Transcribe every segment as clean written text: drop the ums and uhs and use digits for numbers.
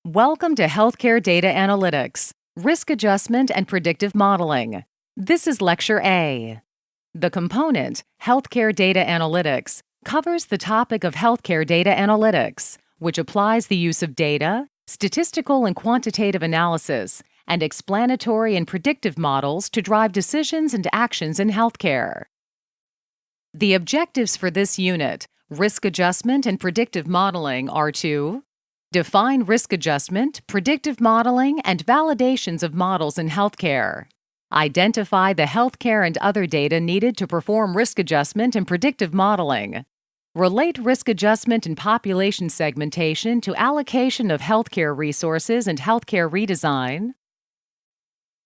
Welcome to Healthcare Data Analytics, Risk Adjustment and Predictive Modeling. This is Lecture A. The component, Healthcare Data Analytics, covers the topic of healthcare data analytics, which applies the use of data, statistical and quantitative analysis, and explanatory and predictive models to drive decisions and actions in healthcare. The objectives for this unit, Risk Adjustment and Predictive Modeling, are to define risk adjustment, predictive modeling, and validations of models in healthcare. Identify the healthcare and other data needed to perform risk adjustment and predictive modeling. Relate risk adjustment and population segmentation to allocation of healthcare resources and healthcare redesign.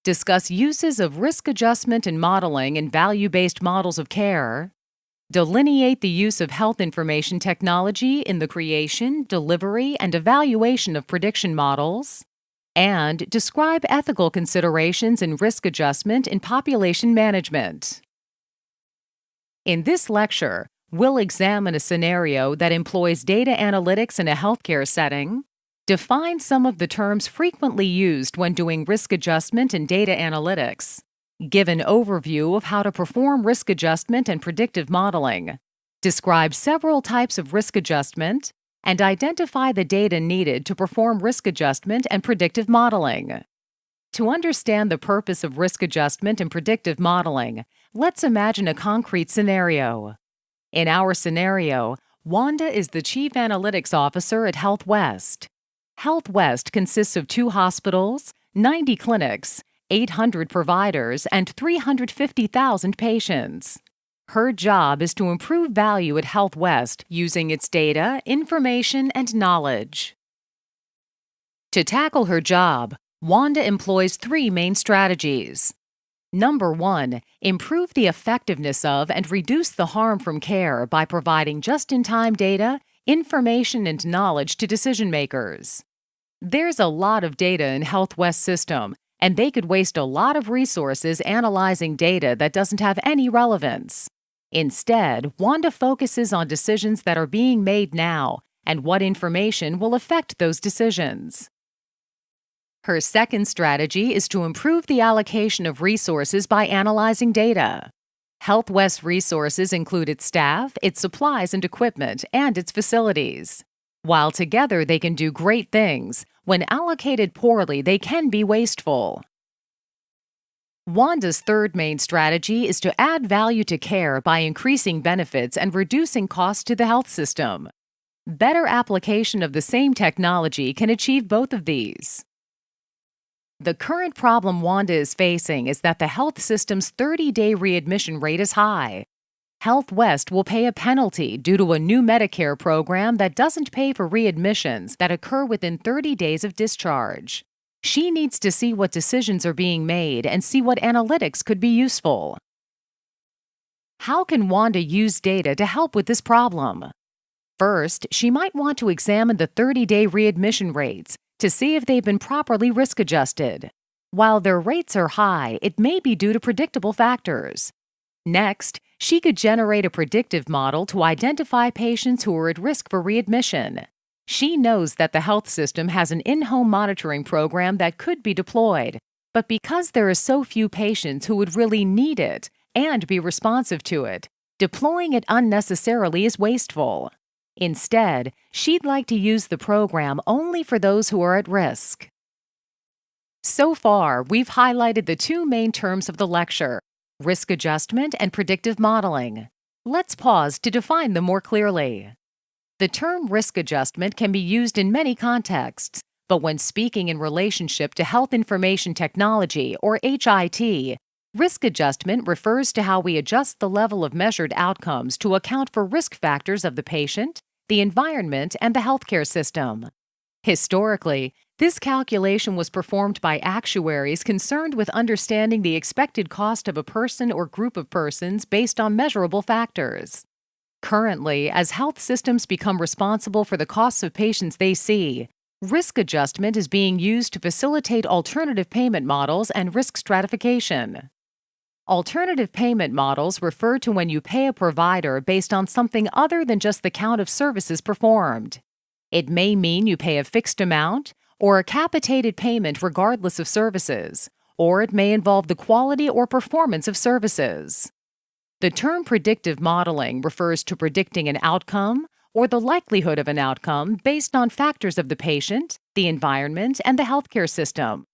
Discuss uses of risk adjustment and modeling in value-based models of care. Delineate the use of health information technology in the creation, delivery, and evaluation of prediction models, and describe ethical considerations in risk adjustment in population management. In this lecture, we'll examine a scenario that employs data analytics in a healthcare setting, define some of the terms frequently used when doing risk adjustment and data analytics, give an overview of how to perform risk adjustment and predictive modeling, describe several types of risk adjustment, and identify the data needed to perform risk adjustment and predictive modeling. To understand the purpose of risk adjustment and predictive modeling, let's imagine a concrete scenario. In our scenario, Wanda is the Chief Analytics Officer at Health West. Health West consists of 2 hospitals, 90 clinics, 800 providers, and 350,000 patients. Her job is to improve value at Health West using its data, information, and knowledge. To tackle her job, Wanda employs 3 main strategies. Number 1, improve the effectiveness of and reduce the harm from care by providing just-in-time data, information, and knowledge to decision-makers. There's a lot of data in Health West's system, and they could waste a lot of resources analyzing data that doesn't have any relevance. Instead, Wanda focuses on decisions that are being made now and what information will affect those decisions. Her second strategy is to improve the allocation of resources by analyzing data. Health West resources include its staff, its supplies and equipment, and its facilities. While together they can do great things, when allocated poorly, they can be wasteful. Wanda's third main strategy is to add value to care by increasing benefits and reducing costs to the health system. Better application of the same technology can achieve both of these. The current problem Wanda is facing is that the health system's 30-day readmission rate is high. Health West will pay a penalty due to a new Medicare program that doesn't pay for readmissions that occur within 30 days of discharge. She needs to see what decisions are being made and see what analytics could be useful. How can Wanda use data to help with this problem? First, she might want to examine the 30-day readmission rates to see if they've been properly risk-adjusted. While their rates are high, it may be due to predictable factors. Next, she could generate a predictive model to identify patients who are at risk for readmission. She knows that the health system has an in-home monitoring program that could be deployed, but because there are so few patients who would really need it and be responsive to it, deploying it unnecessarily is wasteful. Instead, she'd like to use the program only for those who are at risk. So far, we've highlighted the 2 main terms of the lecture: risk adjustment and predictive modeling. Let's pause to define them more clearly. The term risk adjustment can be used in many contexts, but when speaking in relationship to health information technology, or HIT, risk adjustment refers to how we adjust the level of measured outcomes to account for risk factors of the patient, the environment, and the healthcare system. Historically, this calculation was performed by actuaries concerned with understanding the expected cost of a person or group of persons based on measurable factors. Currently, as health systems become responsible for the costs of patients they see, risk adjustment is being used to facilitate alternative payment models and risk stratification. Alternative payment models refer to when you pay a provider based on something other than just the count of services performed. It may mean you pay a fixed amount, or a capitated payment regardless of services, or it may involve the quality or performance of services. The term predictive modeling refers to predicting an outcome or the likelihood of an outcome based on factors of the patient, the environment, and the healthcare system.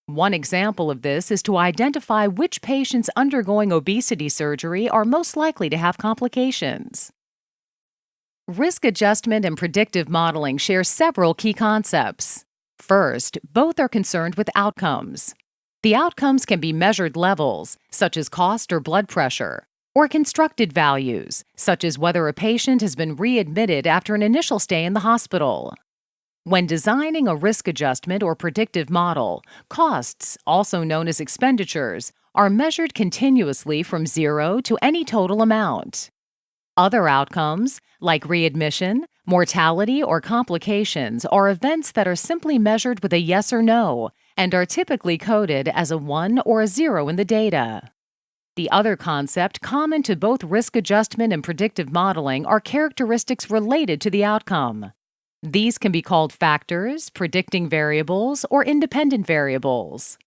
One example of this is to identify which patients undergoing obesity surgery are most likely to have complications. Risk adjustment and predictive modeling share several key concepts. First, both are concerned with outcomes. The outcomes can be measured levels, such as cost or blood pressure, or constructed values, such as whether a patient has been readmitted after an initial stay in the hospital. When designing a risk adjustment or predictive model, costs, also known as expenditures, are measured continuously from zero to any total amount. Other outcomes, like readmission, mortality, or complications, are events that are simply measured with a yes or no and are typically coded as a 1 or a 0 in the data. The other concept common to both risk adjustment and predictive modeling are characteristics related to the outcome. These can be called factors, predicting variables, or independent variables.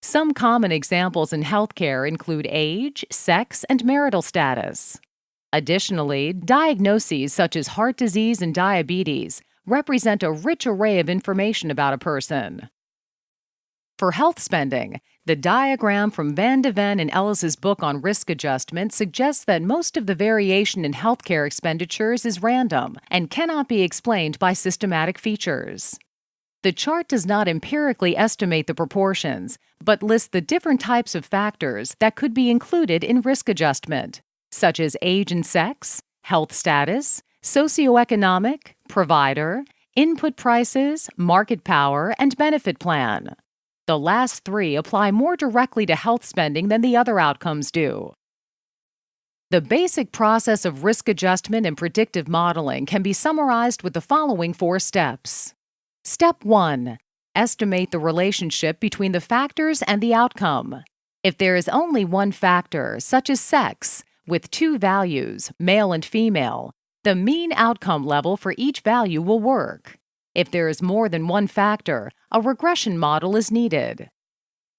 Some common examples in healthcare include age, sex, and marital status. Additionally, diagnoses such as heart disease and diabetes represent a rich array of information about a person. For health spending, the diagram from Van de Ven and Ellis's book on risk adjustment suggests that most of the variation in healthcare expenditures is random and cannot be explained by systematic features. The chart does not empirically estimate the proportions, but lists the different types of factors that could be included in risk adjustment, such as age and sex, health status, socioeconomic, provider, input prices, market power, and benefit plan. The last three apply more directly to health spending than the other outcomes do. The basic process of risk adjustment and predictive modeling can be summarized with the following 4 steps. Step 1. Estimate the relationship between the factors and the outcome. If there is only one factor, such as sex, with 2 values, male and female, the mean outcome level for each value will work. If there is more than one factor, a regression model is needed.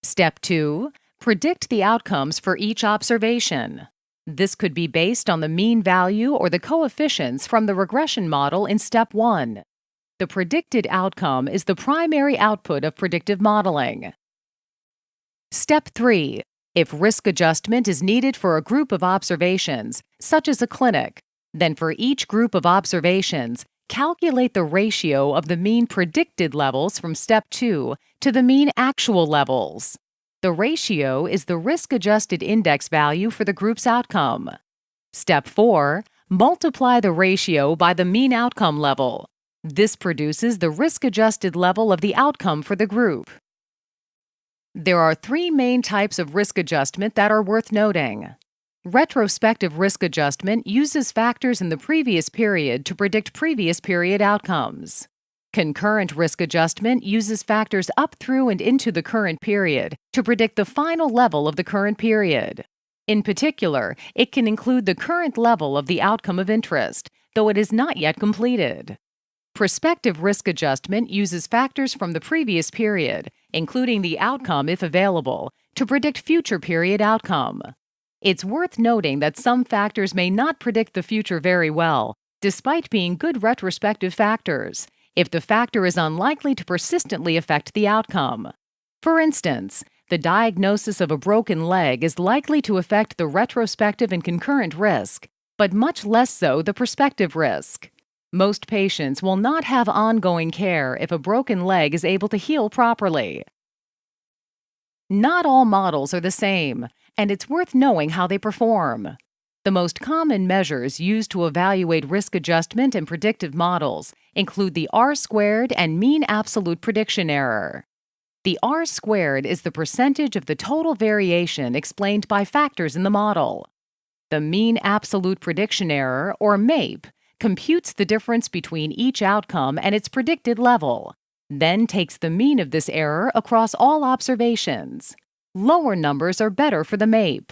Step 2. Predict the outcomes for each observation. This could be based on the mean value or the coefficients from the regression model in Step 1. The predicted outcome is the primary output of predictive modeling. Step 3. If risk adjustment is needed for a group of observations, such as a clinic, then for each group of observations, calculate the ratio of the mean predicted levels from Step 2 to the mean actual levels. The ratio is the risk-adjusted index value for the group's outcome. Step 4. Multiply the ratio by the mean outcome level. This produces the risk-adjusted level of the outcome for the group. There are 3 main types of risk adjustment that are worth noting. Retrospective risk adjustment uses factors in the previous period to predict previous period outcomes. Concurrent risk adjustment uses factors up through and into the current period to predict the final level of the current period. In particular, it can include the current level of the outcome of interest, though it is not yet completed. Prospective risk adjustment uses factors from the previous period, including the outcome if available, to predict future period outcome. It's worth noting that some factors may not predict the future very well, despite being good retrospective factors, if the factor is unlikely to persistently affect the outcome. For instance, the diagnosis of a broken leg is likely to affect the retrospective and concurrent risk, but much less so the prospective risk. Most patients will not have ongoing care if a broken leg is able to heal properly. Not all models are the same, and it's worth knowing how they perform. The most common measures used to evaluate risk adjustment and predictive models include the R-squared and mean absolute prediction error. The R-squared is the percentage of the total variation explained by factors in the model. The mean absolute prediction error, or MAPE, computes the difference between each outcome and its predicted level, then takes the mean of this error across all observations. Lower numbers are better for the MAPE.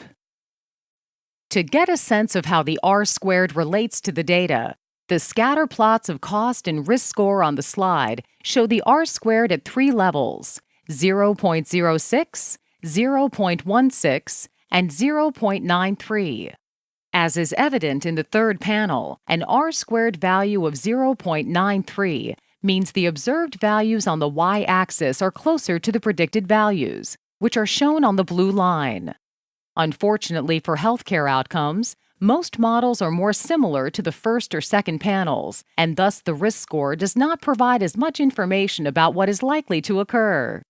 To get a sense of how the R-squared relates to the data, The scatter plots of cost and risk score on the slide show the R-squared at 3 levels: 0.06, 0.16, and 0.93. As is evident in the third panel, an R-squared value of 0.93 means the observed values on the y-axis are closer to the predicted values, which are shown on the blue line. Unfortunately for healthcare outcomes, most models are more similar to the first or second panels, and thus the risk score does not provide as much information about what is likely to occur.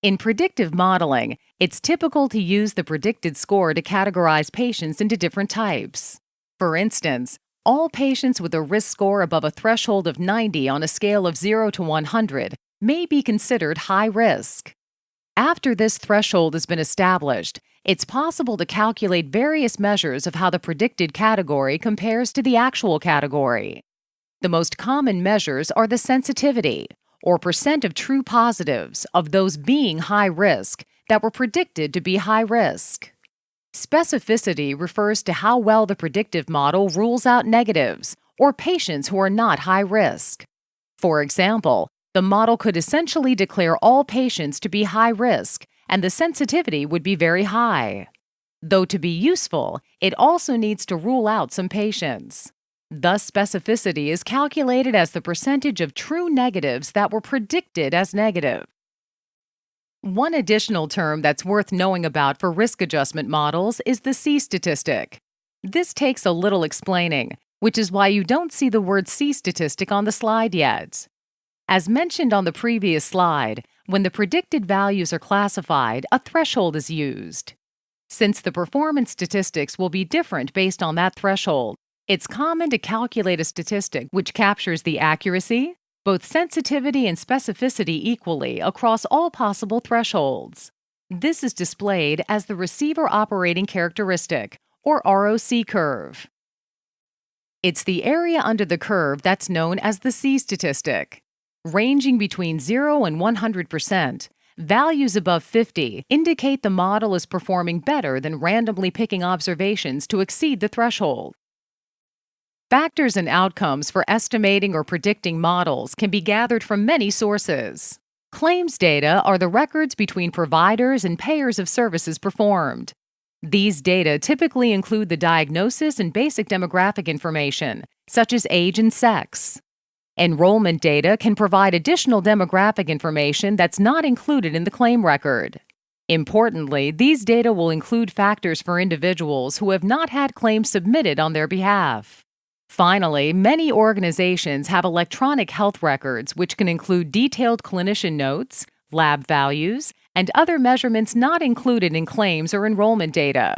In predictive modeling, it's typical to use the predicted score to categorize patients into different types. For instance, all patients with a risk score above a threshold of 90 on a scale of 0 to 100 may be considered high risk. After this threshold has been established, it's possible to calculate various measures of how the predicted category compares to the actual category. The most common measures are the sensitivity, or percent of true positives of those being high risk that were predicted to be high risk. Specificity refers to how well the predictive model rules out negatives, or patients who are not high risk. For example, the model could essentially declare all patients to be high risk, and the sensitivity would be very high. Though to be useful, it also needs to rule out some patients. Thus, specificity is calculated as the percentage of true negatives that were predicted as negative. One additional term that's worth knowing about for risk adjustment models is the C-statistic. This takes a little explaining, which is why you don't see the word C-statistic on the slide yet. As mentioned on the previous slide, when the predicted values are classified, a threshold is used. Since the performance statistics will be different based on that threshold, it's common to calculate a statistic which captures the accuracy, both sensitivity and specificity equally across all possible thresholds. This is displayed as the receiver operating characteristic, or ROC curve. It's the area under the curve that's known as the C-statistic. Ranging between 0 and 100%, values above 50 indicate the model is performing better than randomly picking observations to exceed the threshold. Factors and outcomes for estimating or predicting models can be gathered from many sources. Claims data are the records between providers and payers of services performed. These data typically include the diagnosis and basic demographic information, such as age and sex. Enrollment data can provide additional demographic information that's not included in the claim record. Importantly, these data will include factors for individuals who have not had claims submitted on their behalf. Finally, many organizations have electronic health records which can include detailed clinician notes, lab values, and other measurements not included in claims or enrollment data.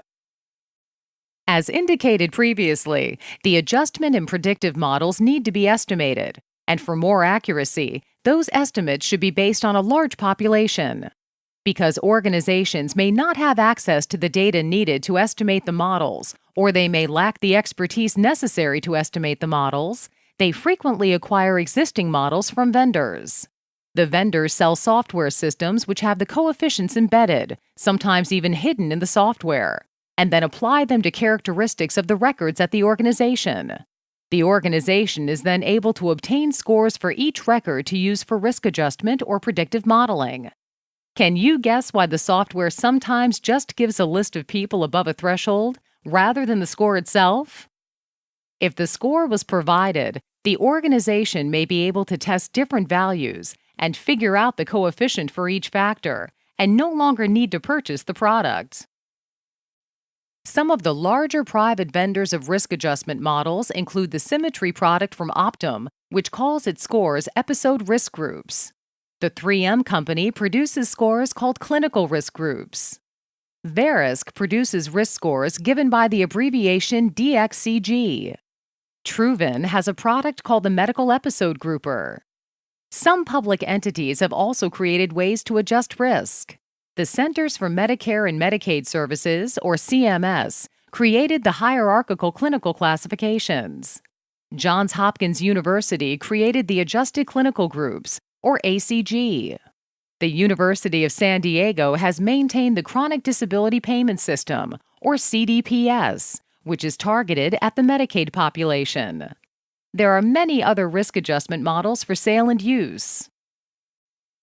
As indicated previously, the adjustment and predictive models need to be estimated, and for more accuracy, those estimates should be based on a large population. Because organizations may not have access to the data needed to estimate the models, or they may lack the expertise necessary to estimate the models, they frequently acquire existing models from vendors. The vendors sell software systems which have the coefficients embedded, sometimes even hidden in the software, and then apply them to characteristics of the records at the organization. The organization is then able to obtain scores for each record to use for risk adjustment or predictive modeling. Can you guess why the software sometimes just gives a list of people above a threshold rather than the score itself? If the score was provided, the organization may be able to test different values and figure out the coefficient for each factor, and no longer need to purchase the product. Some of the larger private vendors of risk adjustment models include the Symmetry product from Optum, which calls its scores episode risk groups. The 3M company produces scores called clinical risk groups. Verisk produces risk scores given by the abbreviation DXCG. Truven has a product called the Medical Episode Grouper. Some public entities have also created ways to adjust risk. The Centers for Medicare and Medicaid Services, or CMS, created the hierarchical clinical classifications. Johns Hopkins University created the Adjusted Clinical Groups, or ACG. The University of San Diego has maintained the Chronic Disability Payment System, or CDPS, which is targeted at the Medicaid population. There are many other risk adjustment models for sale and use.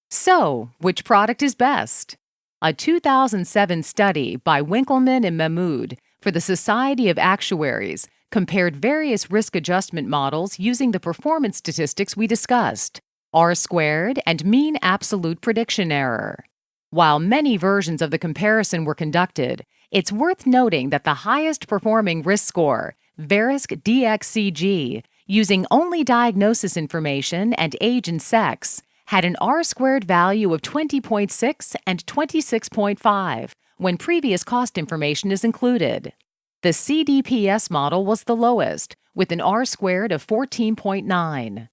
So, which product is best? A 2007 study by Winkelmann and Mahmood for the Society of Actuaries compared various risk adjustment models using the performance statistics we discussed, R-squared and mean absolute prediction error. While many versions of the comparison were conducted, it's worth noting that the highest performing risk score, Verisk DXCG, using only diagnosis information and age and sex, had an R-squared value of 20.6 and 26.5 when previous cost information is included. The CDPS model was the lowest, with an R-squared of 14.9.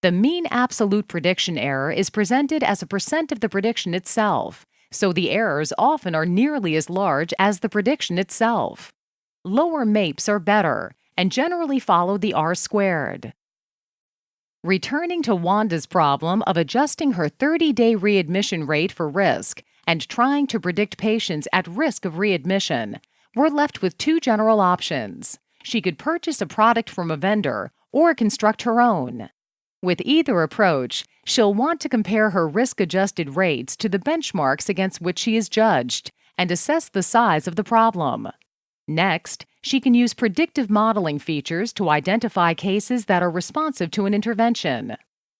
The mean absolute prediction error is presented as a percent of the prediction itself, so the errors often are nearly as large as the prediction itself. Lower MAPEs are better and generally follow the R-squared. Returning to Wanda's problem of adjusting her 30-day readmission rate for risk and trying to predict patients at risk of readmission, we're left with two general options. She could purchase a product from a vendor or construct her own. With either approach, she'll want to compare her risk-adjusted rates to the benchmarks against which she is judged and assess the size of the problem. Next, she can use predictive modeling features to identify cases that are responsive to an intervention.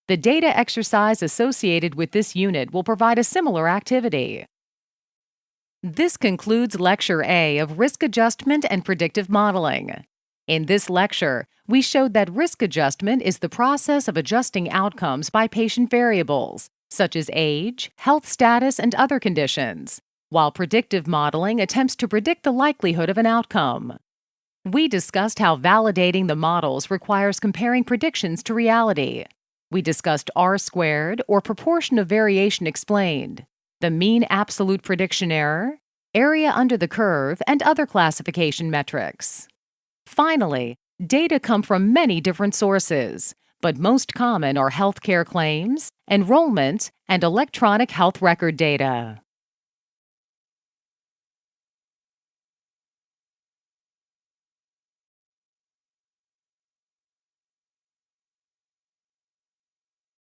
The data exercise associated with this unit will provide a similar activity. This concludes Lecture A of Risk Adjustment and Predictive Modeling. In this lecture, we showed that risk adjustment is the process of adjusting outcomes by patient variables, such as age, health status, and other conditions, while predictive modeling attempts to predict the likelihood of an outcome. We discussed how validating the models requires comparing predictions to reality. We discussed R-squared, or proportion of variation explained, the mean absolute prediction error, area under the curve, and other classification metrics. Finally, data come from many different sources, but most common are healthcare claims, enrollment, and electronic health record data.